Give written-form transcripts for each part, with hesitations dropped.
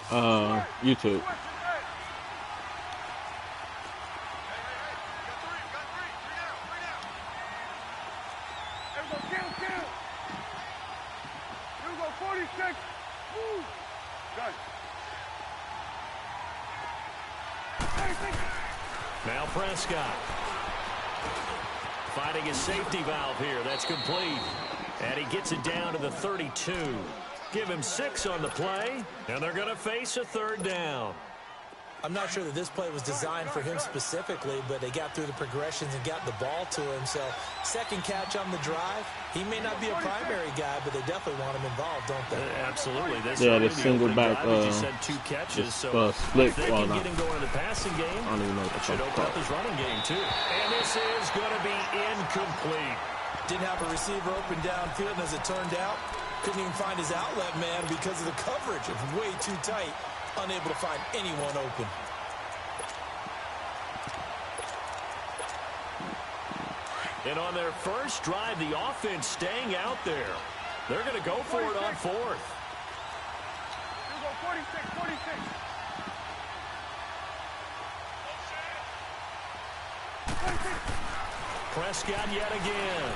YouTube. Now Prescott finding his safety valve here. That's complete. And he gets it down to the 32. Give him 6 on the play, and they're going to face a 3rd down. I'm not sure that this play was designed for him specifically, but they got through the progressions and got the ball to him. So, second catch on the drive. He may not be a primary guy, but they definitely want him involved, don't they? Absolutely. Yeah, the single back, just had 2 catches, so split. if they can get him going in the passing game, I don't even know what that should open up his running game, too. And this is going to be incomplete. Didn't have a receiver open downfield, and as it turned out, couldn't even find his outlet man because of the coverage. It was way too tight. Unable to find anyone open. And on their first drive, the offense staying out there. They're going to go for it on 4th. You go 46, 46. Prescott yet again.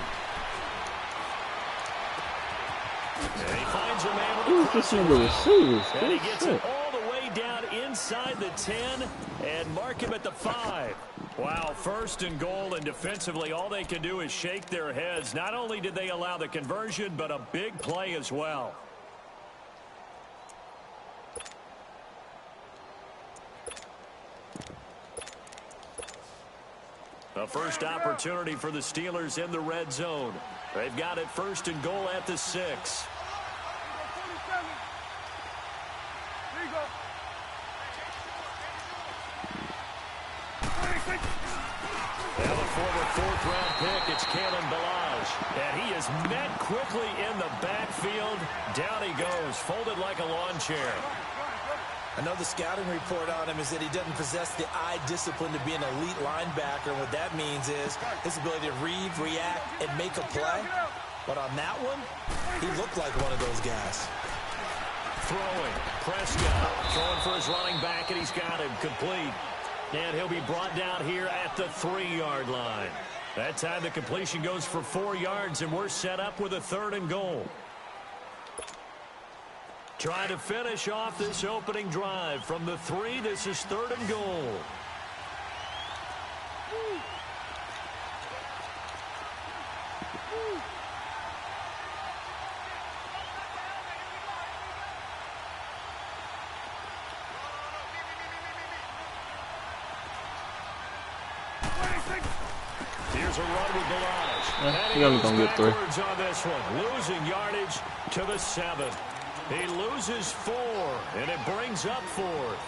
And he finds a man with Who's this number receivers? and he gets it all the way down inside the 10 and mark him at the 5. Wow, 1st and goal, and defensively all they can do is shake their heads. Not only did they allow the conversion, but a big play as well. A first opportunity for the Steelers in the red zone. They've got it 1st and goal at the 6. Now the former 4th-round pick, it's Kalen Ballage. And he is met quickly in the backfield. Down he goes, folded like a lawn chair. I know the scouting report on him is that he doesn't possess the eye discipline to be an elite linebacker. And what that means is his ability to read, react, and make a play. But on that one, he looked like one of those guys. Throwing, Prescott throwing for his running back, and he's got him complete. And he'll be brought down here at the 3-yard line. That time the completion goes for 4 yards, and we're set up with a 3rd and goal. Trying to finish off this opening drive from the 3. This is 3rd and goal. Here's a run with Ballage. He only gonna get 3. On this one, losing yardage to the 7. He loses 4, and it brings up 4th.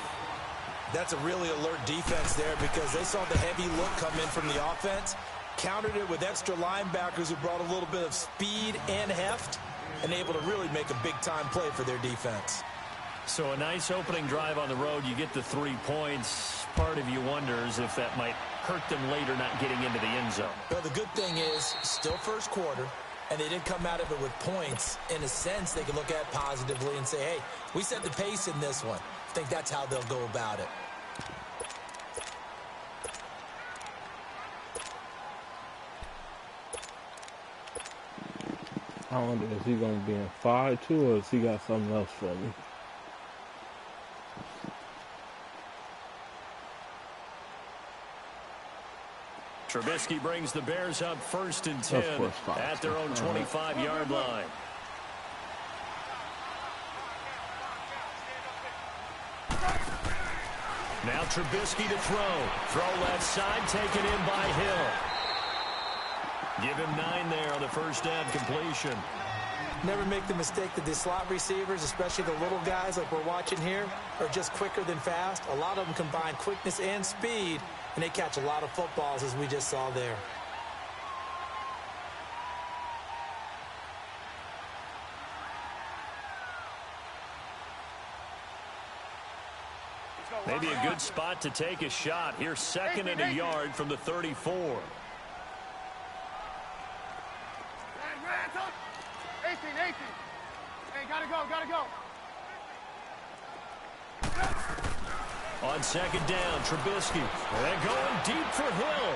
That's a really alert defense there because they saw the heavy look come in from the offense, countered it with extra linebackers who brought a little bit of speed and heft, and able to really make a big-time play for their defense. So a nice opening drive on the road. You get the 3 points. Part of you wonders if that might hurt them later not getting into the end zone. Well, the good thing is still first quarter, and they didn't come out of it with points. In a sense, they can look at it positively and say, hey, we set the pace in this one. I think that's how they'll go about it. I wonder, is he going to be in 5-2 or has he got something else for me? Trubisky brings the Bears up 1st and 10 at their own 25-yard line. Now Trubisky to throw. Throw left side, taken in by Hill. Give him 9 there on the first down completion. Never make the mistake that the slot receivers, especially the little guys like we're watching here, are just quicker than fast. A lot of them combine quickness and speed, and they catch a lot of footballs, as we just saw there. Maybe a good spot to take a shot. Here's 2nd and a yard from the 34. 18. Hey, gotta go. On second down, Trubisky. And going deep for Hill.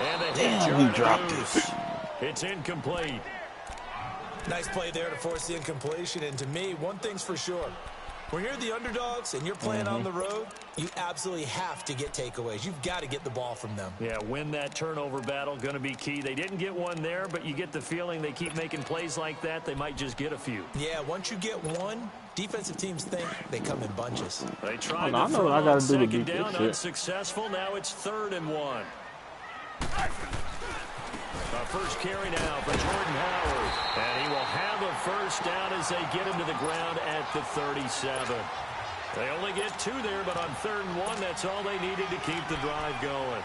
And the Damn, he dropped it. It's incomplete. Nice play there to force the incompletion. And to me, one thing's for sure. When you're the underdogs and you're playing on the road, you absolutely have to get takeaways. You've got to get the ball from them. Yeah, win that turnover battle, going to be key. They didn't get one there, but you get the feeling they keep making plays like that, they might just get a few. Yeah, once you get one, defensive teams think they come in bunches. They tried I to know throw what I on gotta do to second beat this down, shit. unsuccessful. Now it's 3rd and 1. First carry now for Jordan Howard. And he will have a first down as they get him to the ground at the 37. They only get 2 there, but on 3rd and 1, that's all they needed to keep the drive going.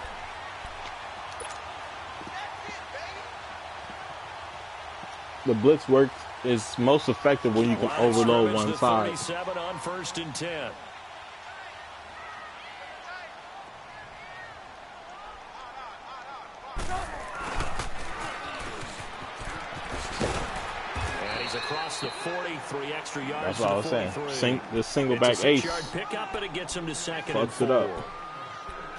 The blitz work is most effective when you can overload one side. 37 on 1st and 10. Across the 43 extra yards. That's what I was saying. This single back ace. Yard pickup, but it gets him to 2nd and 4. Fucks it up.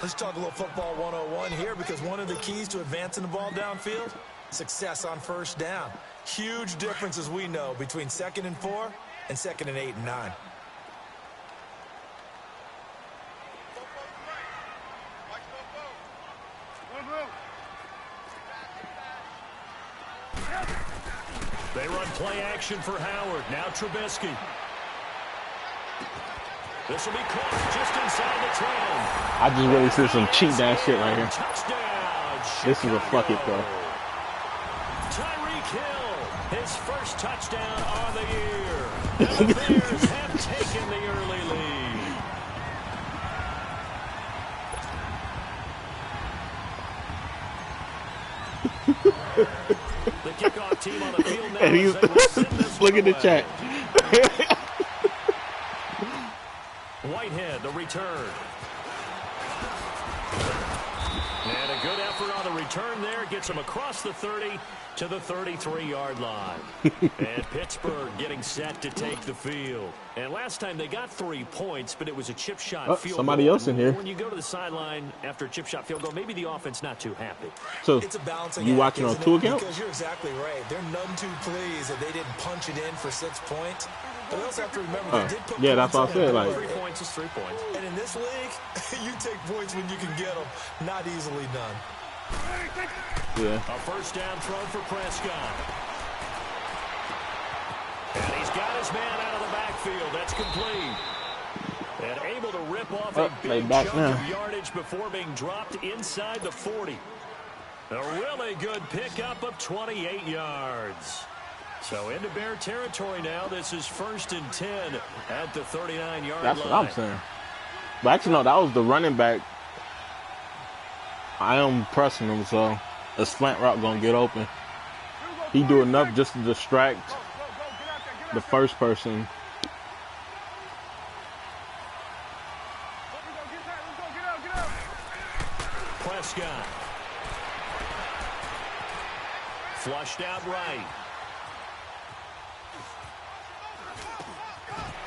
Let's talk a little football 101 here, because one of the keys to advancing the ball downfield, success on first down. Huge difference, as we know, between 2nd and 4 and 2nd and 8 and 9. They run play action for Howard. Now Trubisky. This will be caught just inside the 10. I just really see some cheat down shit right here. Touchdown, This is a fuck it though. Tyreek Hill, his first touchdown of the year. And the Bears have taken the early lead. The kickoff team on the field now. And he's look at the chat. Whitehead, the return. And a good effort on the return there. Gets him across the 30 to the 33-yard line. And Pittsburgh getting set to take the field. And last time they got 3 points, but it was a chip shot field somebody goal. else in here. When you go to the sideline after a chip shot field goal, maybe the offense not too happy. So It's a balancing you act, watching on isn't 2 it? accounts? Because you're exactly right. They're none too pleased that they didn't punch it in for 6 points. But we also have to remember they did put yeah, that's points what I on said. the Like, board. 3 points is 3 points. And in this league, you take points when you can get them. Not easily done. yeah. A first down throw for Prescott. And he's got his man out of the backfield. That's complete. And able to rip off a big chunk of yardage before being dropped inside the 40. A really good pickup of 28 yards. So into Bear territory now. This is 1st and 10 at the 39-yard line. That's what I'm saying. But actually, no, that was the running back. I am pressing him, so a slant route gonna get open. He do enough just to distract the first person. Prescott. Flushed out right.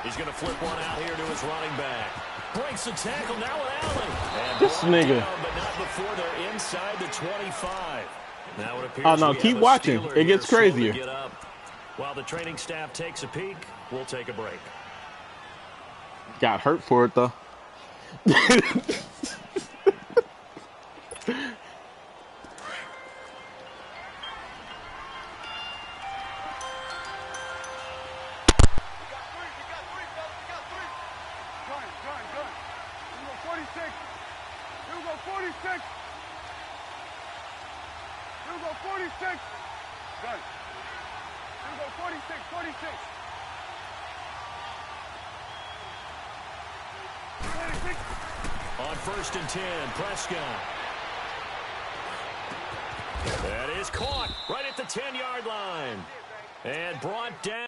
He's going to flip one out here to his running back. Breaks the tackle now with Allen. This nigga. Down, but not before they're inside the 25. Now it appears Oh no, keep watching. It gets crazier. Get up. While the training staff takes a peek, we'll take a break. Got hurt for it though. On 1st and 10, Prescott. That is caught right at the 10-yard line. And brought down.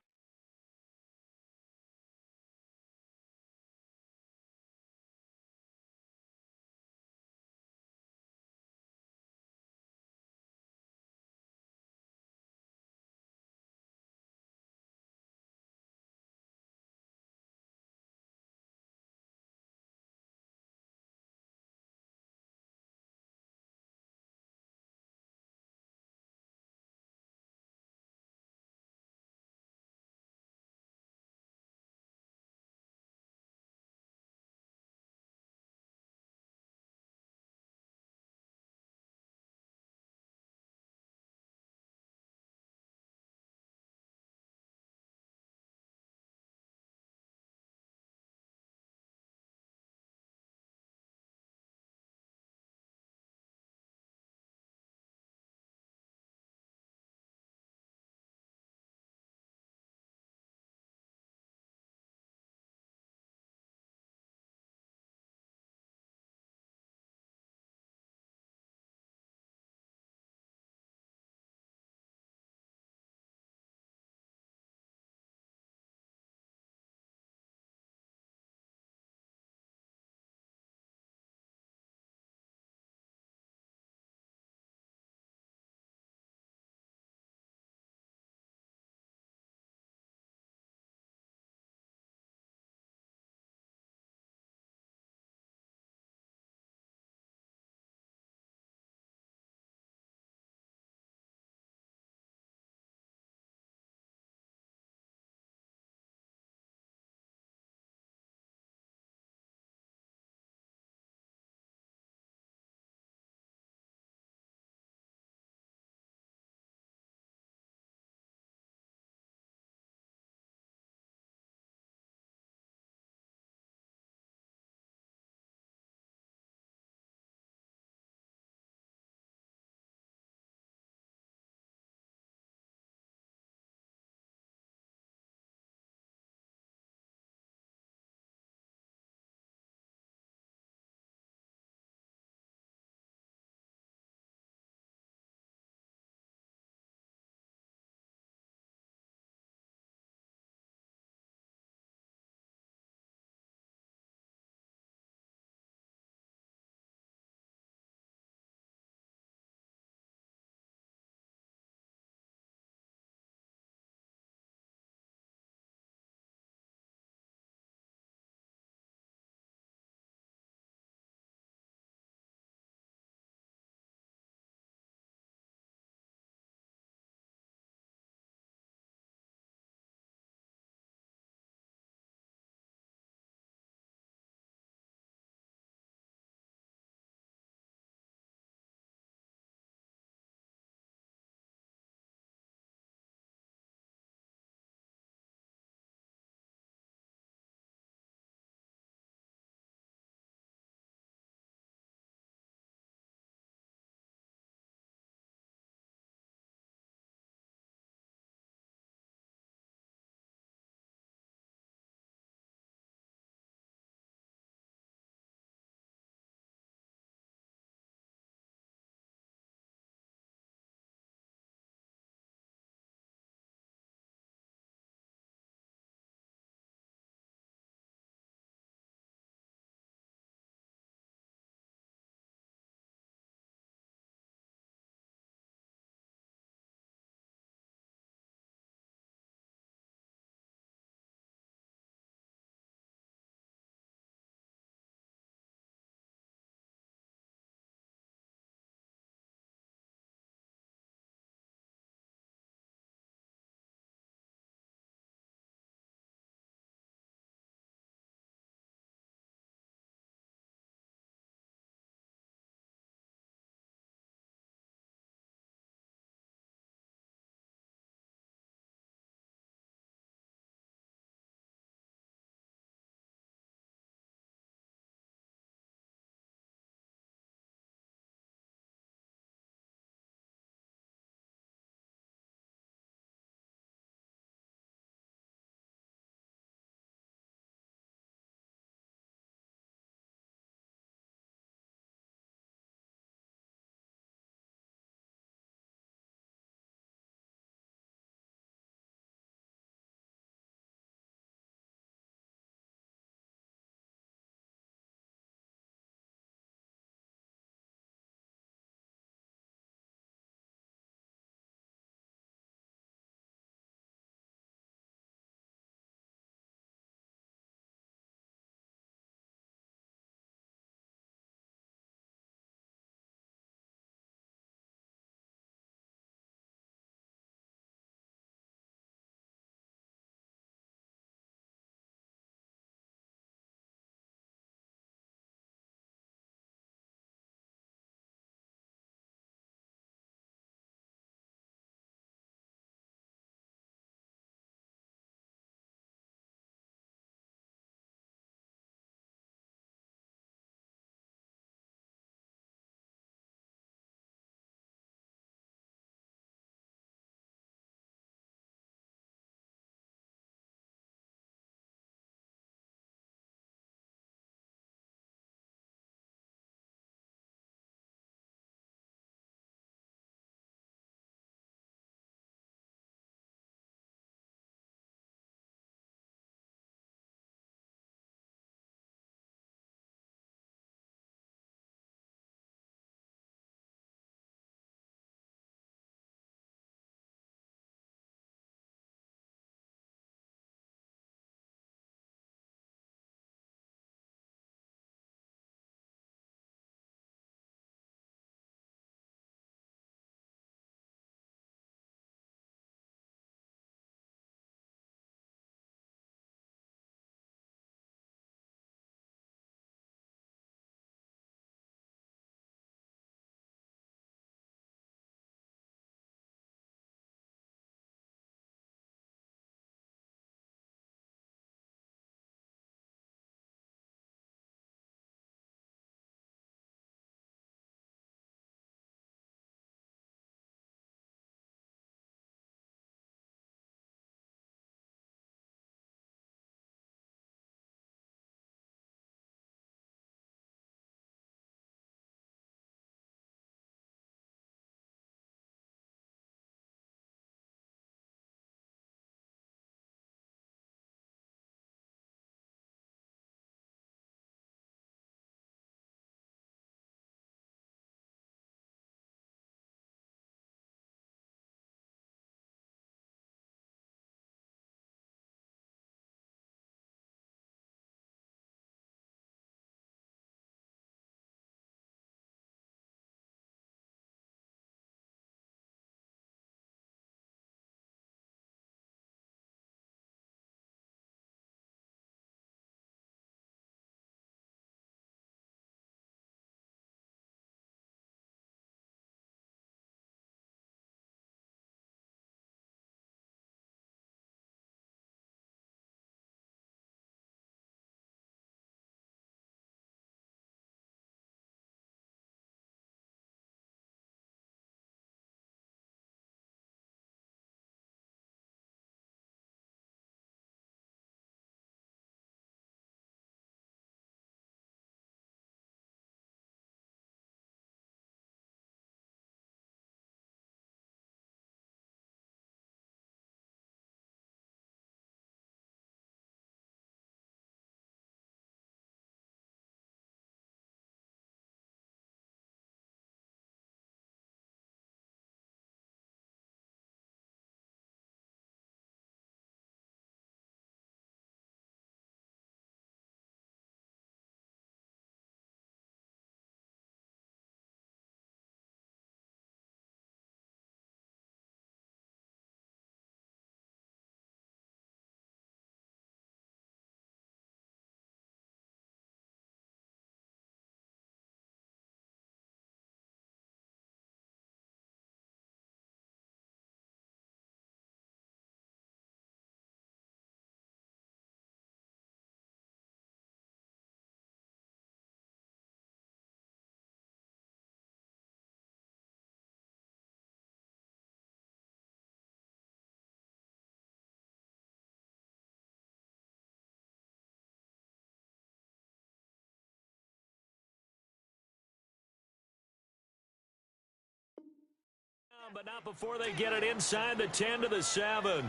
but not before they get it inside the 10 to the 7.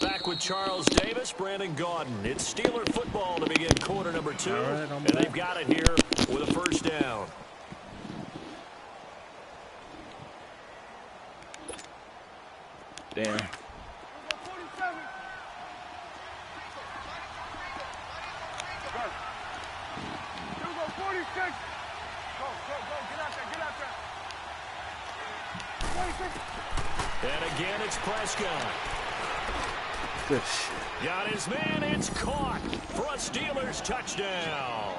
Back with Charles Davis, Brandon Gaudin. It's Steeler football to begin quarter number 2. Right, and they've got it here with a first down. Damn. And again, it's Prescott. Good shit. Got his man, it's caught for a Steelers touchdown.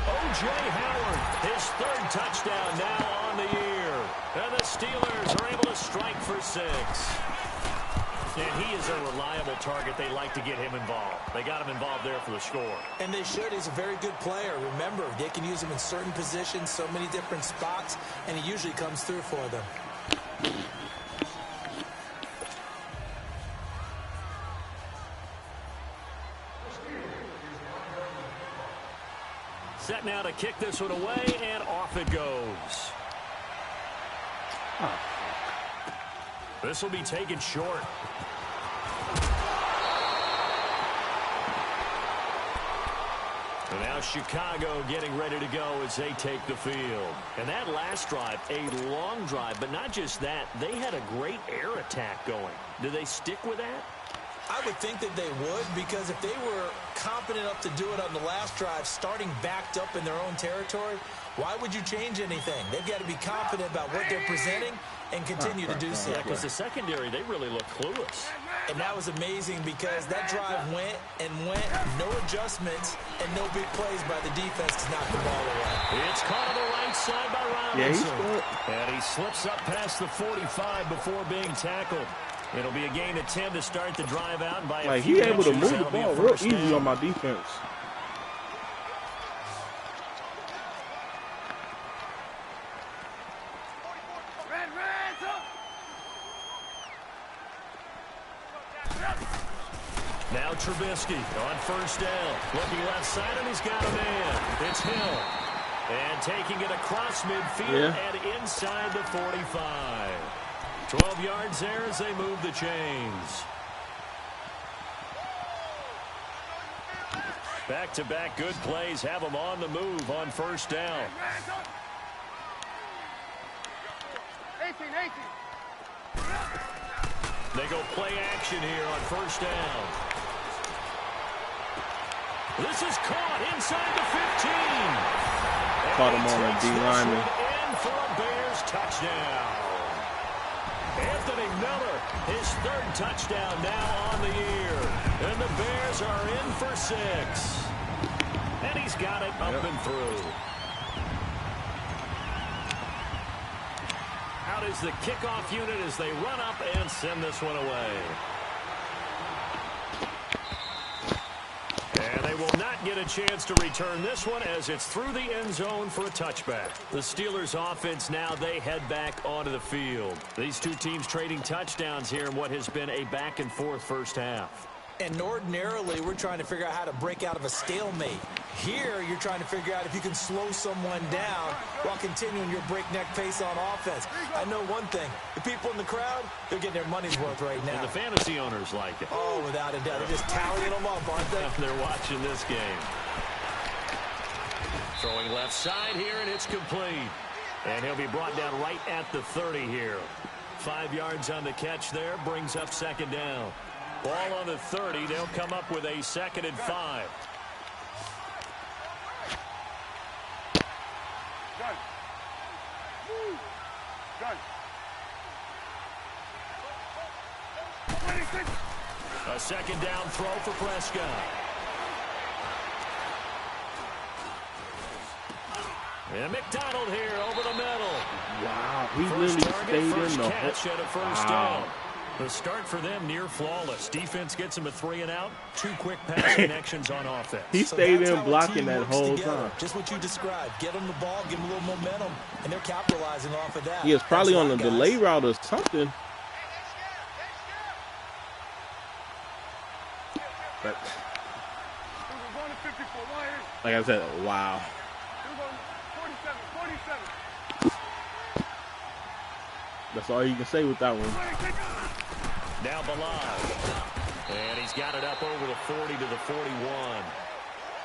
O.J. Howard, his 3rd touchdown now on the year. And the Steelers are able to strike for 6. And he is a reliable target. They like to get him involved. They got him involved there for the score. And they should. He's a very good player. Remember, they can use him in certain positions, so many different spots, and he usually comes through for them. Set now to kick this one away, and off it goes. Oh. This will be taken short. And now Chicago getting ready to go as they take the field. And that last drive, a long drive, but not just that. They had a great air attack going. Do they stick with that? I would think that they would, because if they were confident enough to do it on the last drive, starting backed up in their own territory, why would you change anything? They've got to be confident about what they're presenting and continue to do so. Yeah, because the secondary, they really look clueless. And that was amazing because that drive went and went, no adjustments, and no big plays by the defense to knock the ball away. It's caught on the right side by Robinson. And he slips up past the 45 before being tackled. It'll be a gain of 10 to start the drive out. By like, he able to move the ball real easy on my defense. Now Trubisky on first down. Looking left side, and he's got a man. It's Hill. And taking it across midfield and inside the 45. 12 yards there as they move the chains. Back-to-back good plays have them on the move on first down. 18. They go play action here on first down. This is caught inside the 15. Caught him on a D lineman. In for a Bears touchdown. Anthony Miller, his 3rd touchdown now on the year. And the Bears are in for 6. And he's got it up and through. Out is the kickoff unit as they run up and send this one away. And they will not get a chance to return this one as it's through the end zone for a touchback. The Steelers offense now, they head back onto the field. These two teams trading touchdowns here in what has been a back and forth first half. And ordinarily, we're trying to figure out how to break out of a stalemate. Here, you're trying to figure out if you can slow someone down while continuing your breakneck pace on offense. I know one thing. The people in the crowd, they're getting their money's worth right now. And the fantasy owners like it. Oh, without a doubt. They're just tallying them up, aren't they? They're watching this game. Throwing left side here, and it's complete. And he'll be brought down right at the 30 here. 5 yards on the catch there, brings up second down. Ball on the 30. They'll come up with a 2nd and 5. Gun. A 2nd down throw for Prescott. And McDonald here over the middle. Wow, he really stayed in the catch at a first down. The start for them near flawless. Defense gets them a 3 and out. 2 quick pass connections on offense. He stayed in blocking that whole time. Just what you described. Get them the ball, give them a little momentum, and they're capitalizing off of that. He is probably on a delay route or something. But We're going to 54. like I said, wow. We're going 47, 47. That's all you can say with that one. Now Balaj. And he's got it up over the 40 to the 41.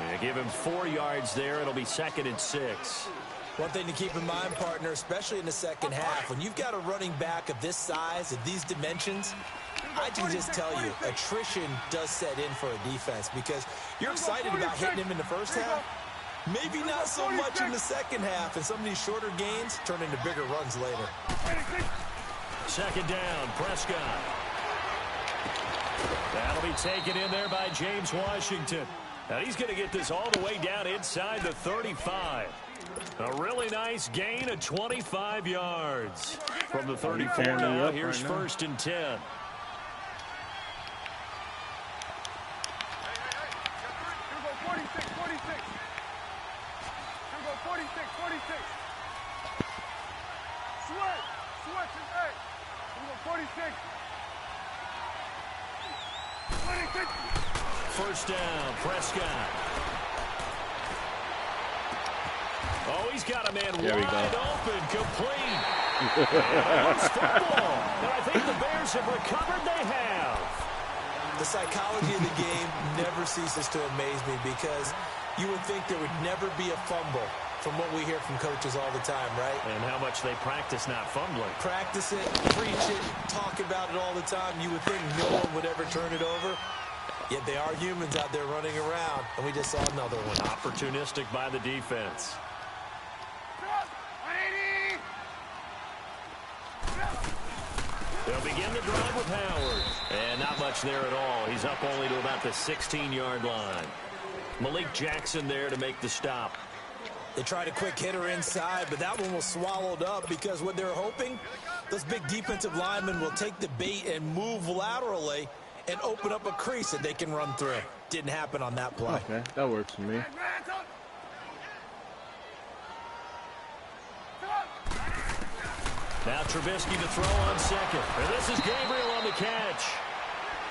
And give him 4 yards there. It'll be 2nd and 6. One thing to keep in mind, partner, especially in the second half, when you've got a running back of this size, of these dimensions, I can just tell you, attrition does set in for a defense because you're excited about hitting him in the first half. Maybe not so much in the second half, and some of these shorter gains turn into bigger runs later. 2nd down, Prescott. That'll be taken in there by James Washington. Now he's going to get this all the way down inside the 35. A really nice gain of 25 yards. From the 34 now, here's right now. 1st and 10. First down, Prescott. Oh, he's got a man wide open, complete. And fumble. And I think the Bears have recovered. They have. The psychology of the game never ceases to amaze me because you would think there would never be a fumble from what we hear from coaches all the time, right? And how much they practice not fumbling. Practice it, preach it, talk about it all the time. You would think no one would ever turn it over. Yet they are humans out there running around, and we just saw another one. Opportunistic by the defense. They'll begin the drive with Howard. And not much there at all. He's up only to about the 16-yard line. Malik Jackson there to make the stop. They tried a quick hitter inside, but that one was swallowed up because what they're hoping, those big defensive linemen will take the bait and move laterally and open up a crease that they can run through. Didn't happen on that play. Okay, that works for me. Now Trubisky to throw on 2nd. And this is Gabriel on the catch.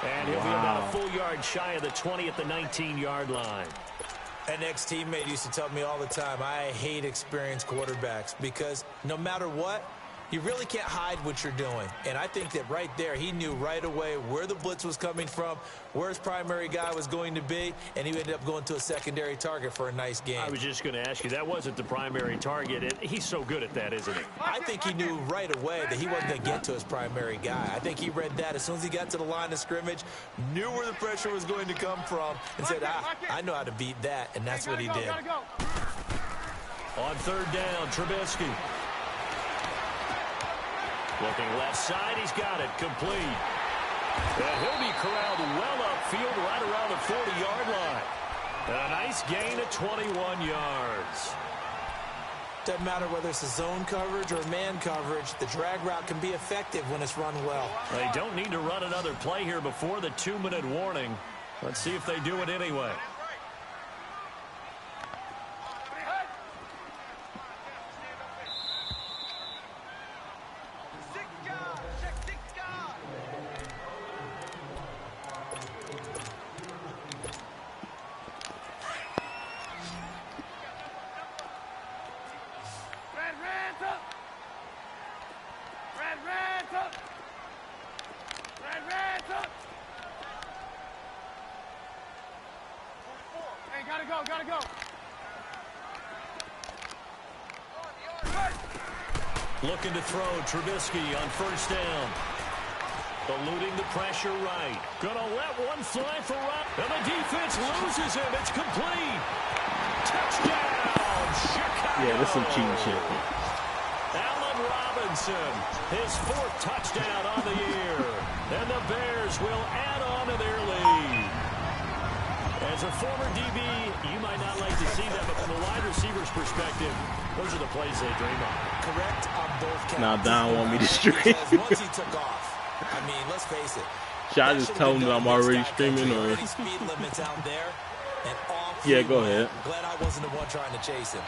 And he'll be about a full yard shy of the 20 at the 19-yard line. An ex-teammate used to tell me all the time, I hate experienced quarterbacks because no matter what, you really can't hide what you're doing. And I think that right there, he knew right away where the blitz was coming from, where his primary guy was going to be, and he ended up going to a secondary target for a nice game. I was just going to ask you, that wasn't the primary target. And he's so good at that, isn't he? I think he knew right away that he wasn't going to get to his primary guy. I think he read that as soon as he got to the line of scrimmage, knew where the pressure was going to come from, and said, I know how to beat that, and that's what he did. On 3rd down, Trubisky. Looking left side, he's got it, complete. And he'll be corralled well upfield right around the 40-yard line. And a nice gain of 21 yards. Doesn't matter whether it's a zone coverage or man coverage, the drag route can be effective when it's run well. They don't need to run another play here before the 2-minute warning. Let's see if they do it anyway. Gotta go. Looking to throw, Trubisky on 1st down. Eluding the pressure right. Gonna let one fly for Rob. And the defense loses him. It's complete. Touchdown, Chicago. Yeah, this is some cheating shit. Allen Robinson, his 4th touchdown on the year. And the Bears will add on to their lead. As a former DB, you might not like to see that, but from a wide receiver's perspective, those are the plays they dream of. Correct on both counts. Now Don want me to stream. Once he took off, I mean, let's face it. Should I just tell him that I'm already streaming or? Speed limits out there and off. Yeah, go ahead. Glad I wasn't the one trying to chase him.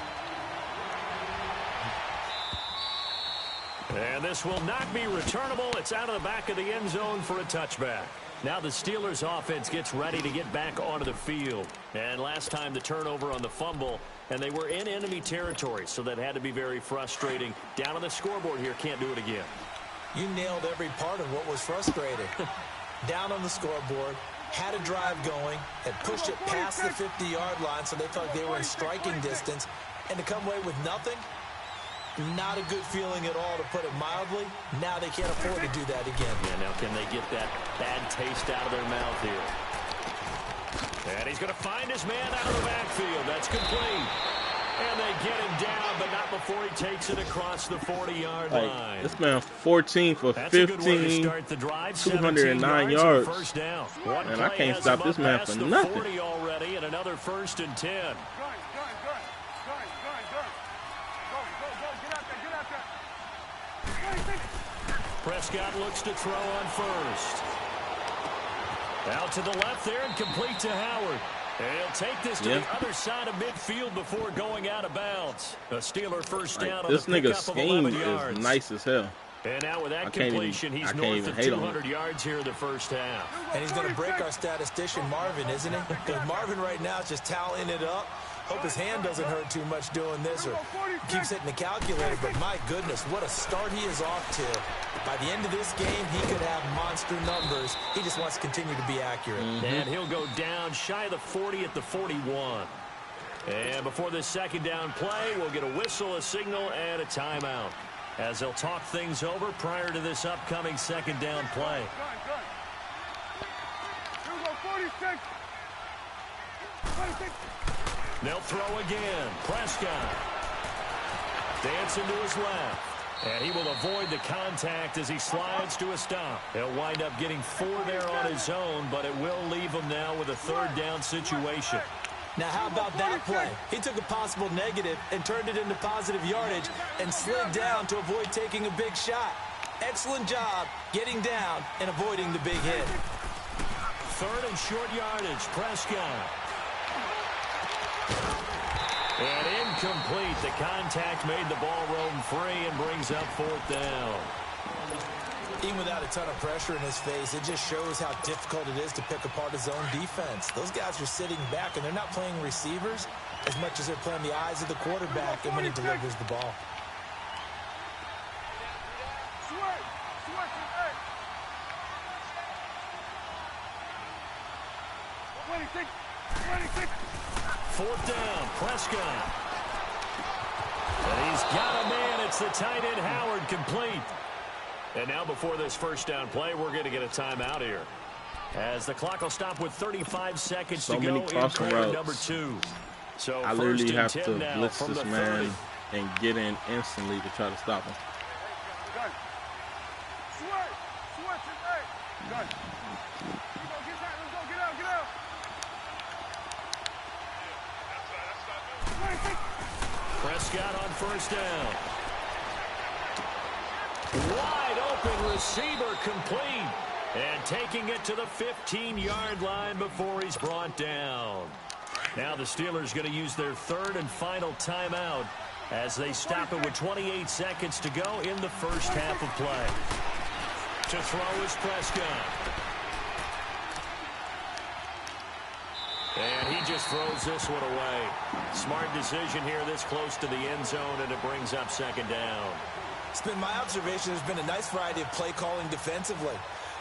And this will not be returnable. It's out of the back of the end zone for a touchback. Now the Steelers offense gets ready to get back onto the field. And last time the turnover on the fumble, and they were in enemy territory, so that had to be very frustrating. Down on the scoreboard here, can't do it again. You nailed every part of what was frustrating. Down on the scoreboard, had a drive going, had pushed it past the 50-yard line, so they felt like they were in striking distance, and to come away with nothing, not a good feeling at all, to put it mildly. Now they can't afford to do that again. Yeah, now can they get that bad taste out of their mouth here? And he's going to find his man out of the backfield. That's complete. And they get him down, but not before he takes it across the 40-yard line. This man 14 for 15, 209 yards. First down. And I can't stop this man for nothing. 40 already, and another 1st and 10. Prescott looks to throw on first. Out to the left there and complete to Howard. And he'll take this to the other side of midfield before going out of bounds. A Steeler first down on this the nigga's pickup of scheme 11 yards. is nice as hell. And now with that completion, he's north of 200 yards here in the first half. And he's going to break our statistician Marvin, isn't he? Because Marvin right now is just tallying it up. Hope his hand doesn't hurt too much doing this or keeps hitting the calculator. But my goodness, what a start he is off to. By the end of this game, he could have monster numbers. He just wants to continue to be accurate. And he'll go down shy of the 40 at the 41. And before this second down play, we'll get a whistle, a signal, and a timeout, as they'll talk things over prior to this upcoming second down play. They'll throw again. Prescott dancing to his left. And he will avoid the contact as he slides to a stop. He'll wind up getting 4 there on his own, but it will leave him now with a third down situation. Now, how about that play? He took a possible negative and turned it into positive yardage and slid down to avoid taking a big shot. Excellent job getting down and avoiding the big hit. 3rd and short yardage. Prescott. And incomplete. The contact made the ball roam free and brings up 4th down. Even without a ton of pressure in his face, it just shows how difficult it is to pick apart his own defense. Those guys are sitting back, and they're not playing receivers as much as they're playing the eyes of the quarterback and when he delivers the ball. Fourth down, Prescott. And he's got a man. It's the tight end, Howard, complete. And now before this first down play, we're going to get a timeout here, as the clock will stop with 35 seconds to go in quarter number 2. So I literally have to blitz this man and get in instantly to try to stop him. Prescott on first down. Wide open receiver, complete. And taking it to the 15-yard line before he's brought down. Now the Steelers going to use their 3rd and final timeout as they stop it with 28 seconds to go in the first half of play. To throw is Prescott. And he just throws this one away. Smart decision here this close to the end zone, and it brings up 2nd down. It's been my observation there's been a nice variety of play calling defensively.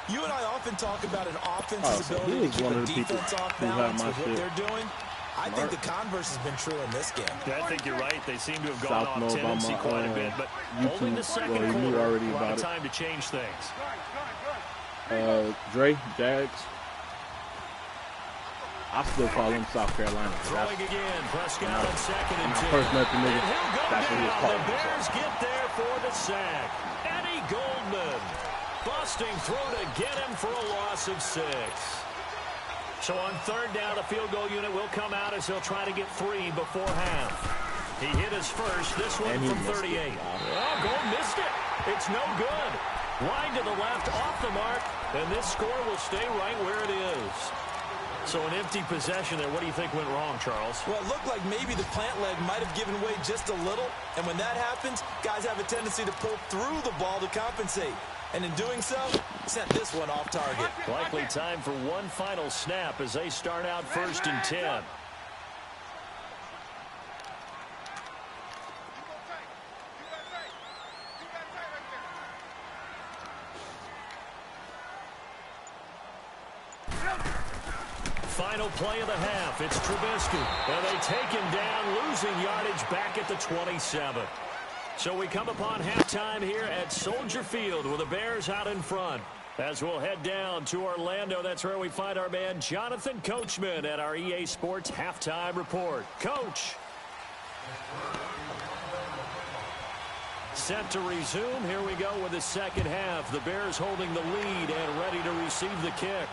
You and I often talk about an offense's ability to keep a defense off balance with what they're doing. I think the converse has been true in this game. Yeah, I think you're right. They seem to have gone off tendency quite a bit, but only in the second quarter, already a lot about of time to change things. Dre, Jags. I still call him South Carolina. Throwing again, Prescott on 2nd and 2. When I first met the nigga, that's what he was calling The Bears himself. get there for the sack. Eddie Goldman busting through to get him for a loss of 6. So on 3rd down, the field goal unit will come out as they'll try to get 3 before half. He hit his first, this one from 38. Oh, Gold missed it. It's no good. Wide to the left, off the mark, and this score will stay right where it is. So an empty possession there. What do you think went wrong, Charles? Well, it looked like maybe the plant leg might have given way just a little. And when that happens, guys have a tendency to pull through the ball to compensate. and in doing so, sent this one off target. Likely time for one final snap as they start out 1st and 10. Final play of the half. It's Trubisky. And they take him down, losing yardage back at the 27. So we come upon halftime here at Soldier Field with the Bears out in front. As we'll head down to Orlando, that's where we find our man Jonathan Coachman at our EA Sports Halftime Report. Coach. Set to resume. Here we go with the second half. The Bears holding the lead and ready to receive the kick.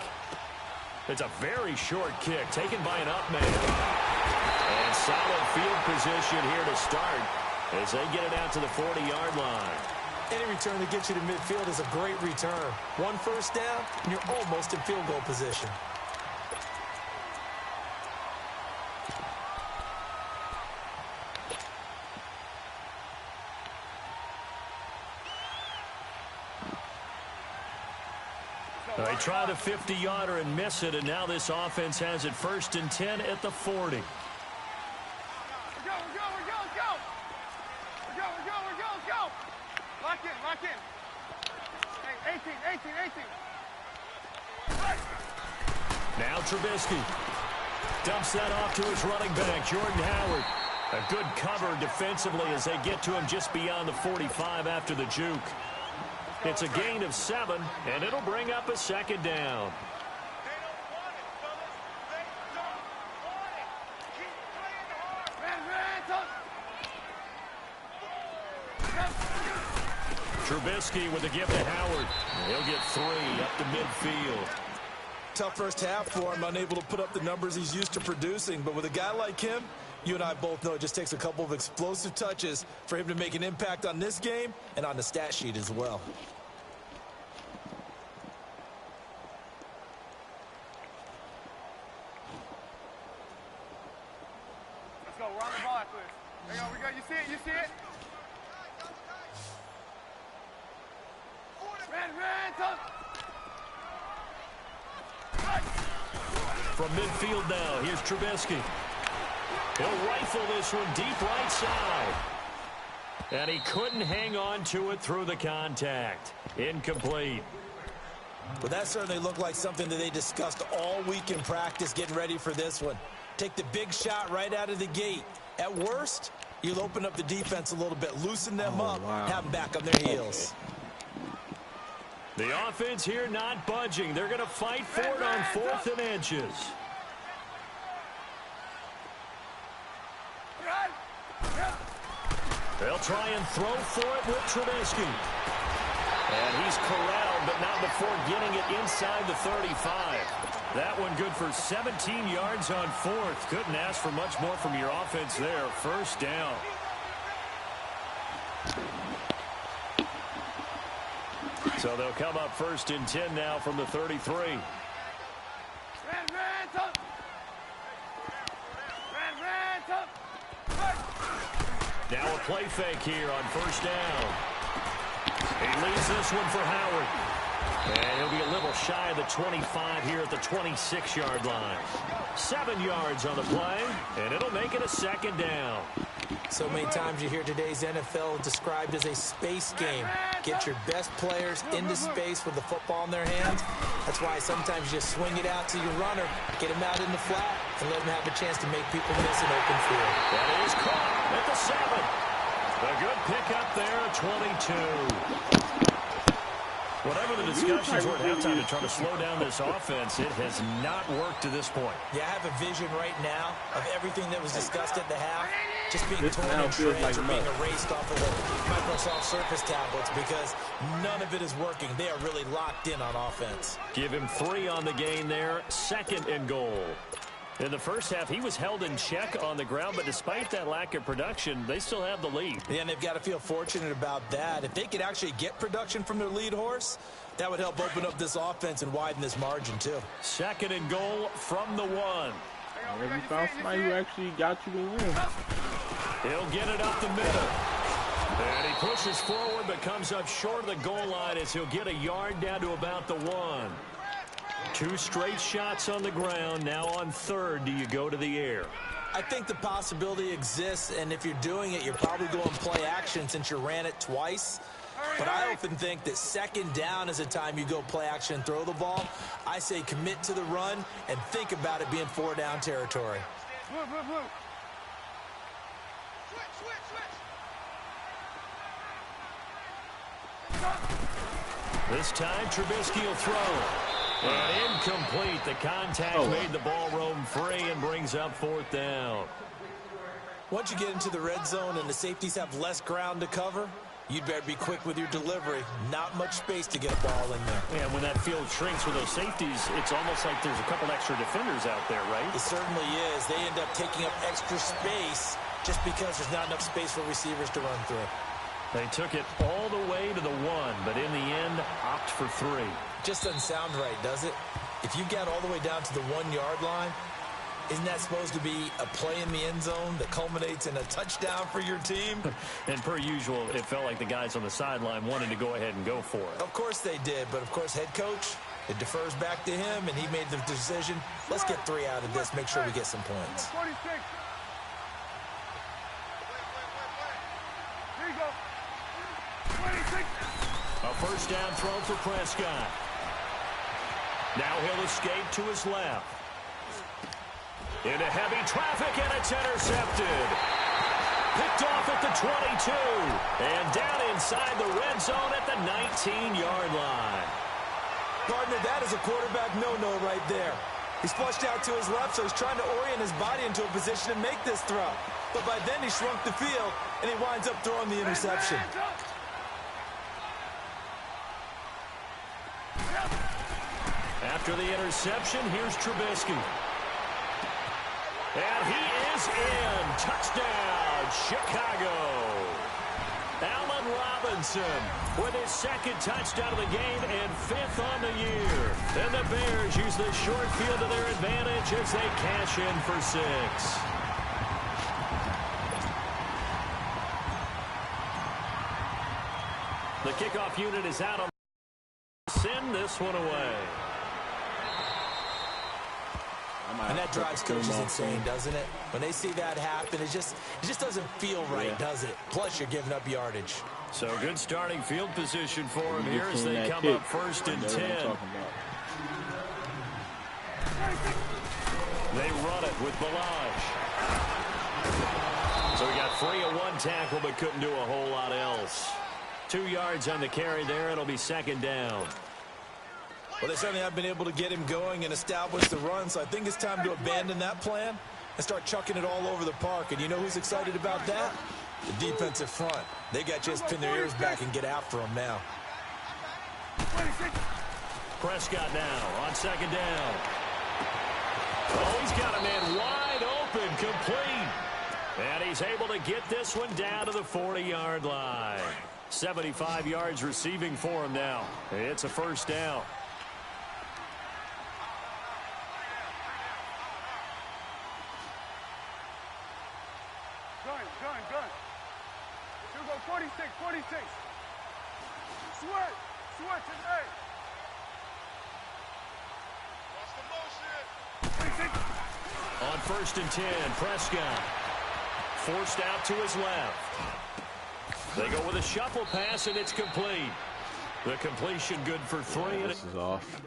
It's a very short kick taken by an up man. And solid field position here to start as they get it out to the 40-yard line. Any return that gets you to midfield is a great return. One first down, and you're almost in field goal position. They try the 50-yarder and miss it, and now this offense has it 1st and 10 at the 40. Go. Lock in. Hey, 18. Now Trubisky dumps that off to his running back, Jordan Howard. A good cover defensively as they get to him just beyond the 45 after the juke. It's a gain of 7, and it'll bring up a second down. Trubisky with a give to Howard. He'll get 3 up to midfield. Tough first half for him, unable to put up the numbers he's used to producing. But with a guy like him, you and I both know it just takes a couple of explosive touches for him to make an impact on this game and on the stat sheet as well. Let's go. We're on the ball after this. There you go. We got. You see it? From midfield now, here's Trubisky. He'll rifle this one deep right side. And he couldn't hang on to it through the contact. Incomplete. Well, that certainly looked like something that they discussed all week in practice getting ready for this one. Take the big shot right out of the gate. At worst, you'll open up the defense a little bit, loosen them up, have them back on their heels. The offense here not budging. They're going to fight for it on 4th and inches. They'll try and throw for it with Trubisky. And he's corralled, but not before getting it inside the 35. That one good for 17 yards on 4th. Couldn't ask for much more from your offense there. 1st down. So they'll come up 1st and 10 now from the 33. Now a play fake here on 1st down. He leaves this one for Howard. And he'll be a little shy of the 25 here at the 26-yard line. 7 yards on the play, and it'll make it a 2nd down. So many times you hear today's NFL described as a space game. Get your best players into space with the football in their hands. That's why sometimes you just swing it out to your runner, get him out in the flat, and let him have a chance to make people miss an open field. That is caught at the 7. A good pickup there at 22. Whatever the discussions were at halftime to try to slow down this offense, it has not worked to this point. Yeah, I have a vision right now of everything that was discussed at the half just being torn in shreds or being erased off of the Microsoft Surface tablets because none of it is working. They are really locked in on offense. Give him 3 on the gain there. 2nd and goal. In the first half, he was held in check on the ground, but despite that lack of production, they still have the lead. Yeah, and they've got to feel fortunate about that. If they could actually get production from their lead horse, that would help open up this offense and widen this margin, too. 2nd and goal from the 1. Have you found somebody who actually got you to win? He'll get it up the middle. And he pushes forward but comes up short of the goal line as he'll get a yard down to about the 1. 2 straight shots on the ground. Now on third, do you go to the air? I think the possibility exists, and if you're doing it, you're probably going play action since you ran it twice. But I often think that second down is a time you go play action and throw the ball. I say commit to the run and think about it being 4-down territory. This time, Trubisky will throw. And incomplete. The contact made the ball roam free and brings up 4th down. Once you get into the red zone and the safeties have less ground to cover, you'd better be quick with your delivery. Not much space to get a ball in there. And when that field shrinks with those safeties, it's almost like there's a couple extra defenders out there, right? It certainly is. They end up taking up extra space just because there's not enough space for receivers to run through. They took it all the way to the 1, but in the end, opt for 3. Just doesn't sound right, does it? If you get all the way down to the 1-yard line, isn't that supposed to be a play in the end zone that culminates in a touchdown for your team? And per usual, it felt like the guys on the sideline wanted to go ahead and go for it. Of course they did, but of course head coach, it defers back to him, and he made the decision. Let's get 3 out of this, make sure we get some points. 46. Here you go. 26. A first down throw for Prescott. Now he'll escape to his left. Into heavy traffic, and it's intercepted. Picked off at the 22. And down inside the red zone at the 19-yard line. Partner, that is a quarterback no-no right there. He's flushed out to his left, so he's trying to orient his body into a position to make this throw. But by then he shrunk the field, and he winds up throwing the interception. After the interception, here's Trubisky. And he is in. Touchdown, Chicago. Allen Robinson with his 2nd touchdown of the game and 5th on the year. And the Bears use the short field to their advantage as they cash in for 6. The kickoff unit is out on send this one away. And that drives coaches insane, doesn't it? When they see that happen, it just doesn't feel right, does it? Plus, you're giving up yardage. So good starting field position for him here as they come up 1st and 10. They run it with Balaj. So we got free of 1 tackle, but couldn't do a whole lot else. 2 yards on the carry there. It'll be 2nd down. Well, they certainly have been able to get him going and establish the run, so I think it's time to abandon that plan and start chucking it all over the park. And you know who's excited about that? The defensive front. They got just pin their ears back and get after him now. Prescott now on 2nd down. Oh, he's got a man wide open, complete. And he's able to get this one down to the 40-yard line. 75 yards receiving for him now. It's a 1st down. Gun. You go 46. Switch, hey. What's the motion? 26. On 1st and 10, Prescott forced out to his left. They go with a shuffle pass, and it's complete. The completion good for 3. This is off.